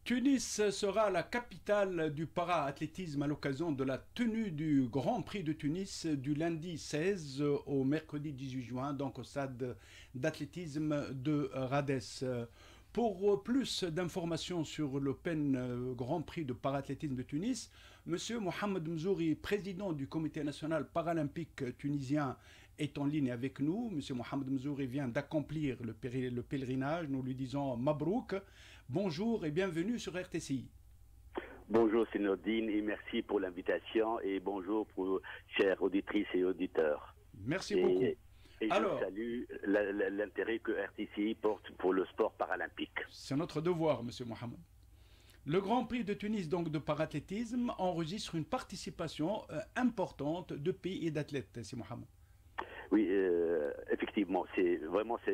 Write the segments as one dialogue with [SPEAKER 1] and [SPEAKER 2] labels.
[SPEAKER 1] Tunis sera la capitale du para-athlétisme à l'occasion de la tenue du Grand Prix de Tunis du lundi 16 au mercredi 18 juin, donc au stade d'athlétisme de Rades. Pour plus d'informations sur l'Open Grand Prix de para-athlétisme de Tunis, Monsieur Mohamed Mzouri, président du Comité national paralympique tunisien, est en ligne avec nous. Monsieur Mohamed Mzouri vient d'accomplir le pèlerinage. Nous lui disons Mabrouk. Bonjour et bienvenue sur RTCI.
[SPEAKER 2] Bonjour Sinodine et merci pour l'invitation et bonjour pour chères auditrices et auditeurs.
[SPEAKER 1] Merci beaucoup.
[SPEAKER 2] Et alors, je salue l'intérêt que RTCI porte pour le sport paralympique.
[SPEAKER 1] C'est notre devoir, Monsieur Mohamed. Le Grand Prix de Tunis, donc de parathlétisme, enregistre une participation importante de pays et d'athlètes, Monsieur Mohamed.
[SPEAKER 2] Oui, effectivement, c'est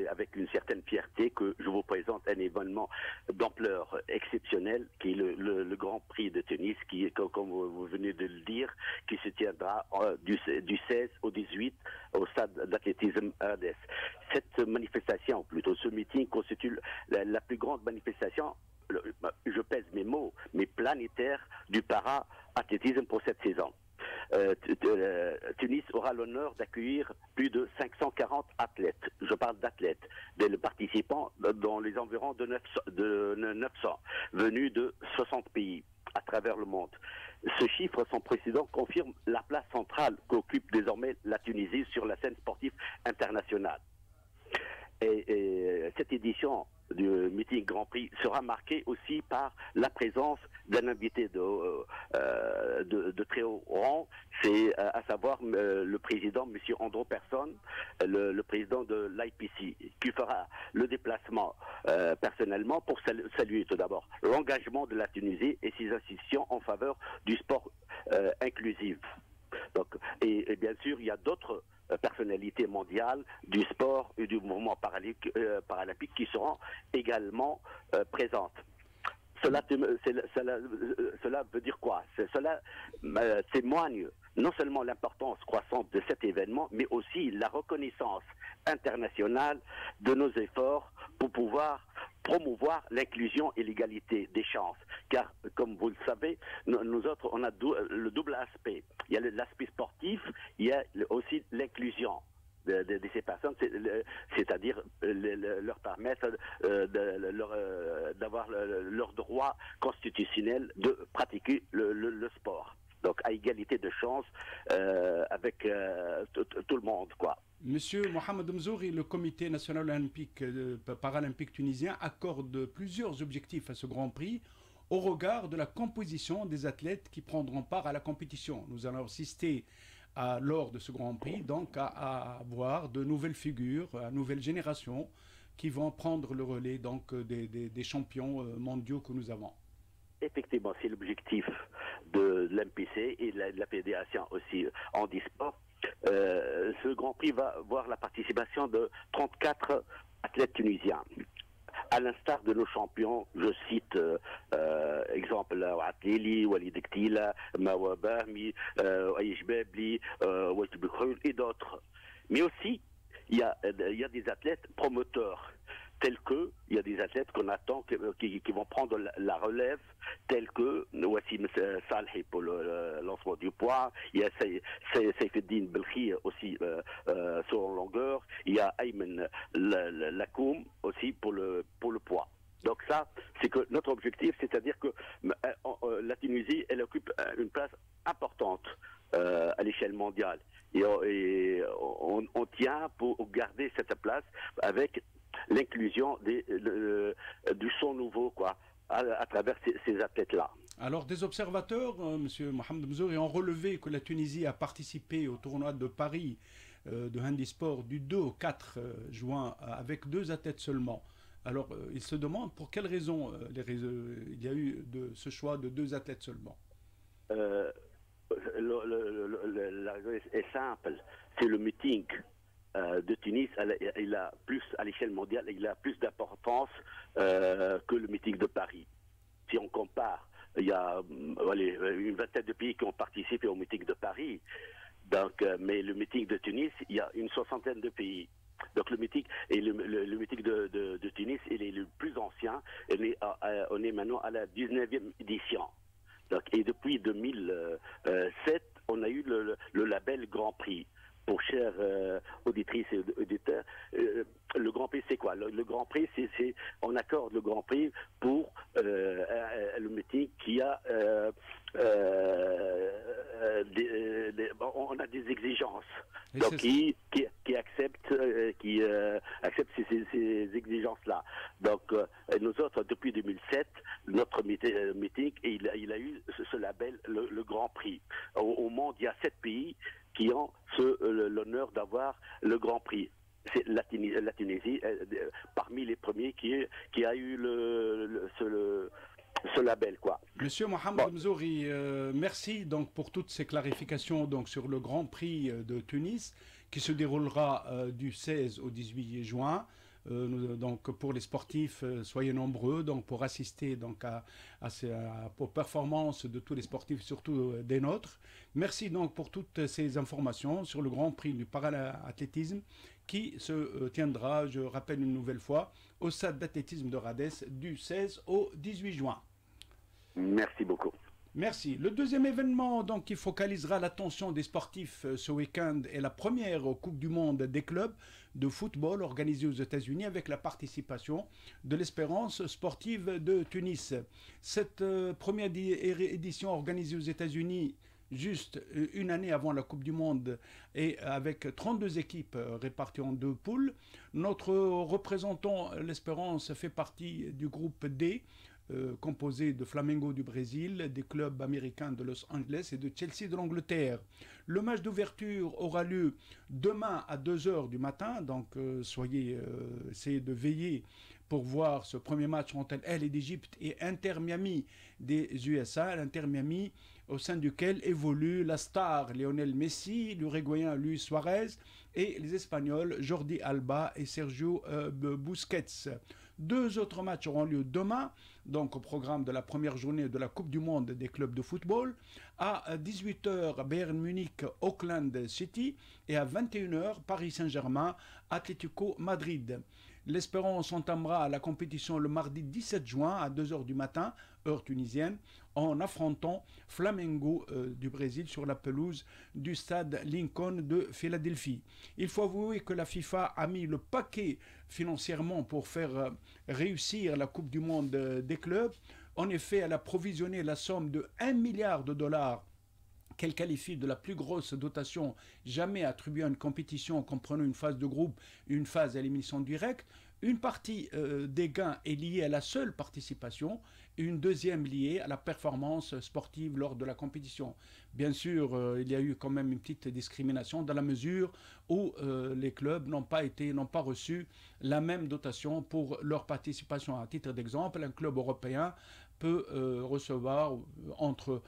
[SPEAKER 2] avec une certaine fierté que je vous présente un événement d'ampleur exceptionnelle qui est le Grand Prix de Tunis, qui est, comme vous venez de le dire, qui se tiendra du 16 au 18 au stade d'athlétisme Rades. Cette manifestation, plutôt ce meeting, constitue la plus grande manifestation, je pèse mes mots, mais planétaire du para-athlétisme pour cette saison. Tunis aura l'honneur d'accueillir plus de 540 athlètes. Je parle d'athlètes, des participants dans les environs de 900, venus de 60 pays à travers le monde. Ce chiffre sans précédent confirme la place centrale qu'occupe désormais la Tunisie sur la scène sportive internationale. Et cette édition du meeting Grand Prix sera marquée aussi par la présence d'un invité de très haut rang, c'est à savoir le président, M. Andro Persson, le président de l'IPC, qui fera le déplacement personnellement pour saluer tout d'abord l'engagement de la Tunisie et ses institutions en faveur du sport inclusif. Donc, et bien sûr, il y a d'autres personnalités mondiales du sport et du mouvement paralympique qui seront également présentes. Cela veut dire quoi? Cela témoigne non seulement l'importance croissante de cet événement, mais aussi la reconnaissance internationale de nos efforts pour pouvoir promouvoir l'inclusion et l'égalité des chances. Car, comme vous le savez, nous autres, on a le double aspect. Il y a l'aspect sportif, il y a aussi l'inclusion de ces personnes, c'est-à-dire leur permettre d'avoir leur droit constitutionnel de pratiquer le sport. Donc, à égalité de chances avec tout le monde, quoi.
[SPEAKER 1] Monsieur Mohamed Mzouri, le Comité national paralympique tunisien accorde plusieurs objectifs à ce Grand Prix au regard de la composition des athlètes qui prendront part à la compétition. Nous allons assister lors de ce Grand Prix donc à avoir de nouvelles figures, à nouvelles générations qui vont prendre le relais donc des champions mondiaux que nous avons.
[SPEAKER 2] Effectivement, c'est l'objectif de l'MPC et de la fédération aussi handisport. Ce Grand Prix va voir la participation de 34 athlètes tunisiens. À l'instar de nos champions, je cite exemple Atlili, Walid Ktila, Mawa Bahmi, Aïch Bebli, Walid Bikhoul et d'autres. Mais aussi, il y a des athlètes promoteurs, tels que, il y a des athlètes qu'on attend qui vont prendre la relève, tels que Wassim Salhi pour le lancement du poids, il y a Saifeddin Belkhi aussi sur longueur, il y a Ayman Lakoum aussi pour le poids. Donc ça, c'est que notre objectif, c'est-à-dire que la Tunisie, elle occupe une place importante à l'échelle mondiale. Et on tient pour garder cette place avec l'inclusion du son nouveau, quoi, à travers ces athlètes-là.
[SPEAKER 1] Alors, des observateurs, Monsieur Mohamed Mzouri, ont relevé que la Tunisie a participé au tournoi de Paris de handisport du 2 au 4 juin avec 2 athlètes seulement. Alors, ils se demandent pour quelles raisons il y a eu ce choix de 2 athlètes seulement.
[SPEAKER 2] La raison est simple, c'est le meeting de Tunis. Il a plus, à l'échelle mondiale, il a plus d'importance que le meeting de Paris. Si on compare, il y a une vingtaine de pays qui ont participé au meeting de Paris, donc, mais le meeting de Tunis, il y a une 60aine de pays. Donc le meeting, et le meeting de Tunis, il est le plus ancien ancien. On est maintenant à la 19e édition. Donc, et depuis 2007, on a eu le label Grand Prix. Pour chères auditrices et auditeurs, le Grand Prix, c'est quoi? Le Grand Prix, on accorde le Grand Prix pour le meeting qui a on a des exigences. Donc qui accepte ces exigences-là. Donc nous autres, depuis 2007, notre meeting, il a eu ce label, le Grand Prix. Au monde, il y a 7 pays qui ont l'honneur d'avoir le Grand Prix. C'est la Tunisie, parmi les premiers qui a eu ce label, quoi.
[SPEAKER 1] Monsieur Mohamed Mzouri, merci donc pour toutes ces clarifications donc sur le Grand Prix de Tunis qui se déroulera du 16 au 18 juin. Donc pour les sportifs, soyez nombreux donc pour assister donc aux performances de tous les sportifs, surtout des nôtres. Merci donc pour toutes ces informations sur le Grand Prix du paraathlétisme qui se tiendra, je rappelle une nouvelle fois, au stade d'athlétisme de Radès du 16 au 18 juin.
[SPEAKER 2] Merci beaucoup.
[SPEAKER 1] Merci. Le deuxième événement donc, qui focalisera l'attention des sportifs ce week-end est la première Coupe du Monde des clubs de football organisée aux États-Unis avec la participation de l'Espérance sportive de Tunis. Cette première édition organisée aux États-Unis juste une année avant la Coupe du Monde et avec 32 équipes réparties en 2 poules. Notre représentant, l'Espérance, fait partie du groupe D, composé de Flamengo du Brésil, des clubs américains de Los Angeles et de Chelsea de l'Angleterre. Le match d'ouverture aura lieu demain à 2h du matin, donc essayez de veiller pour voir ce premier match entre El d'Égypte et Inter Miami des USA, l'Inter Miami au sein duquel évoluent la star Lionel Messi, l'Uruguayen Luis Suarez et les Espagnols Jordi Alba et Sergio Busquets. 2 autres matchs auront lieu demain, donc au programme de la première journée de la Coupe du Monde des clubs de football. À 18h, Bayern Munich, Auckland City et à 21h, Paris Saint-Germain, Atlético Madrid. L'Espérance entamera la compétition le mardi 17 juin à 2h du matin, heure tunisienne, en affrontant Flamengo du Brésil sur la pelouse du stade Lincoln de Philadelphie. Il faut avouer que la FIFA a mis le paquet financièrement pour faire réussir la Coupe du Monde des clubs. En effet, elle a provisionné la somme de 1 milliard de dollars qu'elle qualifie de la plus grosse dotation jamais attribuée à une compétition comprenant une phase de groupe, une phase à élimination directe. Une partie des gains est liée à la seule participation et une deuxième liée à la performance sportive lors de la compétition. Bien sûr, il y a eu quand même une petite discrimination dans la mesure où les clubs n'ont pas reçu la même dotation pour leur participation. À titre d'exemple, un club européen peut recevoir entre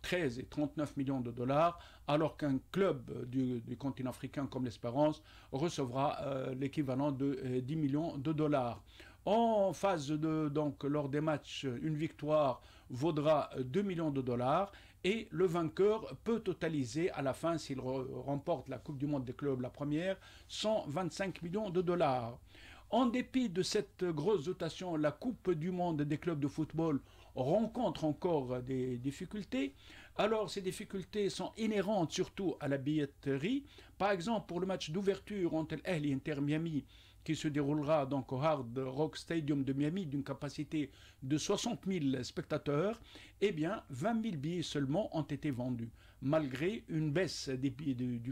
[SPEAKER 1] 13 et 39 millions de dollars, alors qu'un club du continent africain comme l'Espérance recevra l'équivalent de 10 millions de dollars. En phase donc lors des matchs, une victoire vaudra 2 millions de dollars et le vainqueur peut totaliser à la fin, s'il remporte la Coupe du Monde des clubs, la première, 125 millions de dollars. En dépit de cette grosse dotation, la Coupe du Monde des clubs de football rencontre encore des difficultés. Alors ces difficultés sont inhérentes surtout à la billetterie. Par exemple, pour le match d'ouverture entre El et Inter Miami, qui se déroulera donc au Hard Rock Stadium de Miami d'une capacité de 60 000 spectateurs, eh bien 20 000 billets seulement ont été vendus, malgré une baisse du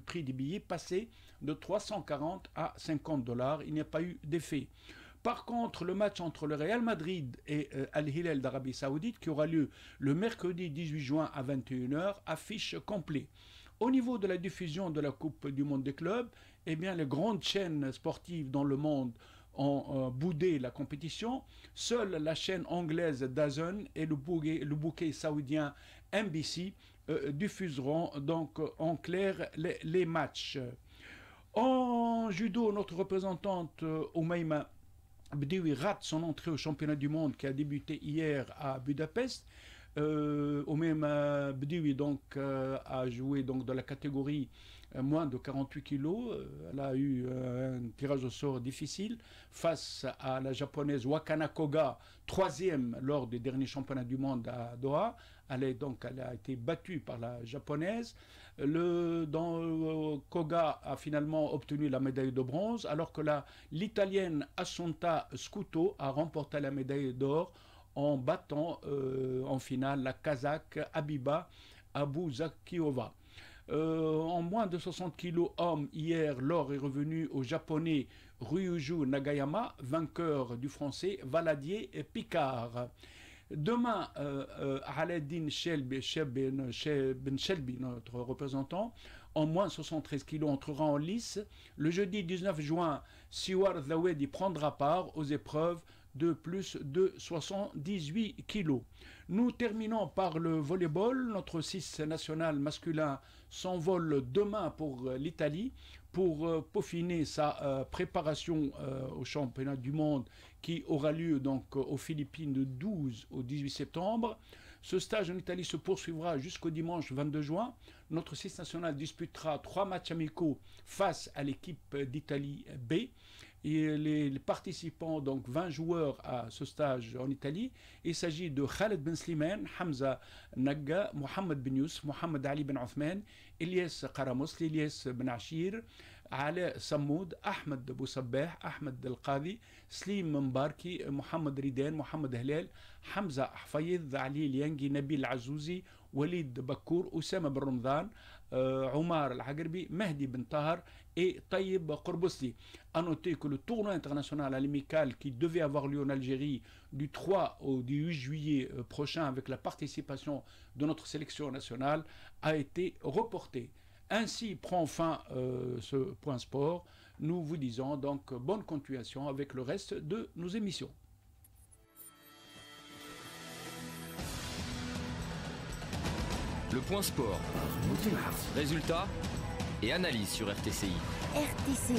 [SPEAKER 1] prix des billets passé de 340 à 50 $. Il n'y a pas eu d'effet. Par contre, le match entre le Real Madrid et Al-Hilal d'Arabie Saoudite, qui aura lieu le mercredi 18 juin à 21h, affiche complet. Au niveau de la diffusion de la Coupe du Monde des clubs, eh bien, les grandes chaînes sportives dans le monde ont boudé la compétition. Seule la chaîne anglaise DAZN et le bouquet saoudien NBC diffuseront donc en clair les matchs. En judo, notre représentante Oumaima Bdioui rate son entrée au championnat du monde qui a débuté hier à Budapest. Oumaima Bdioui donc a joué donc dans la catégorie moins de 48 kilos. Elle a eu un tirage au sort difficile face à la japonaise Wakana Koga, troisième lors des derniers championnats du monde à Doha. Elle a été battue par la japonaise. Koga a finalement obtenu la médaille de bronze, alors que l'italienne Assunta Scuto a remporté la médaille d'or en battant en finale la kazakh Abiba Abuzakiova. En moins de 60 kilos hommes, hier, l'or est revenu au japonais Ryuju Nagayama, vainqueur du français Valadier Picard. Demain, Aladdin Ben Shelby, notre représentant, en moins de 73 kg, entrera en lice. Le jeudi 19 juin, Siwar Zawedi prendra part aux épreuves de plus de 78 kg. Nous terminons par le volleyball. Notre 6 national masculin s'envole demain pour l'Italie pour peaufiner sa préparation au championnat du monde qui aura lieu donc aux Philippines de 12 au 18 septembre. Ce stage en Italie se poursuivra jusqu'au dimanche 22 juin. Notre 6 national disputera 3 matchs amicaux face à l'équipe d'Italie B. Et les participants, donc 20 joueurs à ce stage en Italie, il s'agit de Khaled Ben Slimane, Hamza Nagga, Mohamed Ben Youssef, Mohamed Ali Ben Othman, Ilyes Karamos, Ilyes Ben Achir, Ala Samoud, Ahmed Bousabbeh, Ahmed Al-Qadi, Slim Mbarki, Mohamed Ridan, Mohamed Halal, Hamza Hafayed, Ali Liangi, Nabil Azouzi, Walid Bakour, Oussama Ben Ramadan, Omar Al-Hagarbi, Mehdi Ben Tahar et Taïb Korbousli. A noter que le tournoi international à l'amical qui devait avoir lieu en Algérie du 3 au 8 juillet prochain avec la participation de notre sélection nationale a été reporté. Ainsi prend fin ce point sport. Nous vous disons donc bonne continuation avec le reste de nos émissions.
[SPEAKER 3] Le point sport. Résultats et analyse sur RTCI.
[SPEAKER 4] RTCI.